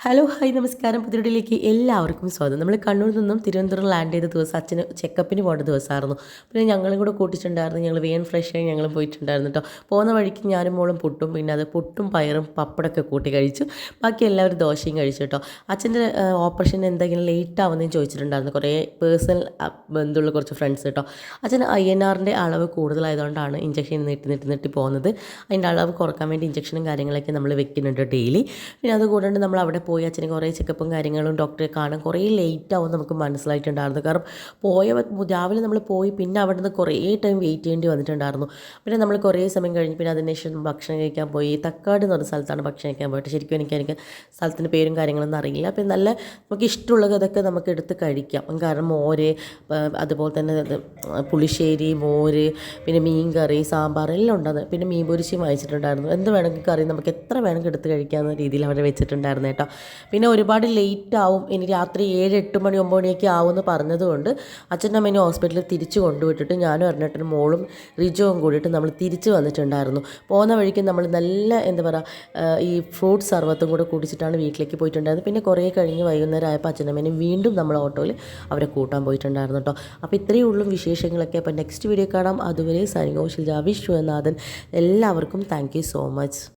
Hello hi നമസ്കാരം. പുതിയടിലേക്ക് എല്ലാവർക്കും സ്വാഗതം. നമ്മൾ കണ്ണൂരിൽ നിന്നും തിരുവനന്തപുരം ലാൻഡ് ചെയ്ത ദിവസം അച്ഛന് ചെക്കപ്പിന് പോകേണ്ട ദിവസമായിരുന്നു. പിന്നെ ഞങ്ങളും കൂടെ കൂട്ടിയിട്ടുണ്ടായിരുന്നു. ഞങ്ങൾ വേഗം ഫ്രഷായി ഞങ്ങൾ പോയിട്ടുണ്ടായിരുന്നു കേട്ടോ. പോകുന്ന വഴിക്ക് ഞാനും മോളും പുട്ടും പിന്നെ അത് പുട്ടും പയറും പപ്പടമൊക്കെ കൂട്ടി കഴിച്ചു. ബാക്കി എല്ലാവരും ദോശയും കഴിച്ചു കേട്ടോ. അച്ഛൻ്റെ ഓപ്പറേഷന് എന്തെങ്കിലും ലേറ്റ് ആവുന്നതെന്ന് ചോദിച്ചിട്ടുണ്ടായിരുന്നു കുറേ പേഴ്സണൽ ബന്ധമുള്ള കുറച്ച് ഫ്രണ്ട്സ് കേട്ടോ. അച്ഛന് INR അളവ് കൂടുതലായതുകൊണ്ടാണ് ഇഞ്ചക്ഷൻ നീട്ടി പോകുന്നത്. അതിൻ്റെ അളവ് കുറക്കാൻ വേണ്ടി ഇഞ്ചക്ഷനും കാര്യങ്ങളൊക്കെ നമ്മൾ വെക്കുന്നുണ്ട് ഡെയിലി. പിന്നെ അതുകൂടാണ്ട് നമ്മൾ അവിടെ പോയി അച്ഛന് കുറേ ചെക്കപ്പും കാര്യങ്ങളും ഡോക്ടറെ കാണാൻ കുറേ ലേറ്റ് ആവും നമുക്ക് മനസ്സിലായിട്ടുണ്ടായിരുന്നു. കാരണം രാവിലെ നമ്മൾ പോയി പിന്നെ അവിടെ നിന്ന് കുറേ ടൈം വെയിറ്റ് ചെയ്യേണ്ടി വന്നിട്ടുണ്ടായിരുന്നു. പിന്നെ നമ്മൾ കുറേ സമയം കഴിഞ്ഞ് പിന്നെ അതിനുശേഷം ഭക്ഷണം കഴിക്കാൻ പോയി. തക്കാട് എന്ന് പറഞ്ഞ സ്ഥലത്താണ് ഭക്ഷണം കഴിക്കാൻ പോയിട്ട്. ശരിക്കും എനിക്ക് സ്ഥലത്തിൻ്റെ പേരും കാര്യങ്ങളൊന്നും അറിയില്ല. അപ്പം നല്ല നമുക്ക് ഇഷ്ടമുള്ളത് അതൊക്കെ നമുക്ക് എടുത്ത് കഴിക്കാം. കാരണം മോര്, അതുപോലെ തന്നെ പുളിശ്ശേരി, മോര്, പിന്നെ മീൻ കറി, സാമ്പാർ എല്ലാം ഉണ്ടാകുന്നത്. പിന്നെ മീൻ പൊരിച്ചയും വാങ്ങിച്ചിട്ടുണ്ടായിരുന്നു. എന്ത് വേണമെങ്കിൽ കറി നമുക്ക് എത്ര വേണമെങ്കിൽ എടുത്ത് കഴിക്കാവുന്ന രീതിയിൽ അവിടെ വെച്ചിട്ടുണ്ടായിരുന്നു കേട്ടോ. പിന്നെ ഒരുപാട് ലേറ്റ് ആവും, ഇനി രാത്രി 7, 8 മണി 9 മണിയൊക്കെ ആവുമെന്ന് പറഞ്ഞതുകൊണ്ട് അച്ഛൻ്റെ അമ്മേനെ ഹോസ്പിറ്റലിൽ തിരിച്ചു കൊണ്ടുവിട്ടിട്ട് ഞാനും അരുണേട്ടനും മോളും റിജോവും കൂടിയിട്ട് നമ്മൾ തിരിച്ചു വന്നിട്ടുണ്ടായിരുന്നു. പോകുന്ന വഴിക്ക് നമ്മൾ നല്ല എന്താ പറയുക ഈ ഫ്രൂട്ട് സർവത്തും കൂടെ കുടിച്ചിട്ടാണ് വീട്ടിലേക്ക് പോയിട്ടുണ്ടായിരുന്നത്. പിന്നെ കുറേ കഴിഞ്ഞ് വൈകുന്നേരം ആയപ്പോൾ അച്ഛനമ്മേനെ വീണ്ടും നമ്മൾ ഓട്ടോയിൽ അവരെ കൂട്ടാൻ പോയിട്ടുണ്ടായിരുന്നു കേട്ടോ. അപ്പോൾ ഇത്രയേ ഉള്ളൂ വിശേഷങ്ങളൊക്കെ. അപ്പോൾ നെക്സ്റ്റ് വീഡിയോ കാണാം. അതുവരെ സൈനിങ് ഓഫ് ഷിൽജ വിശ്വനാഥൻ. എല്ലാവർക്കും താങ്ക് യു സോ മച്ച്.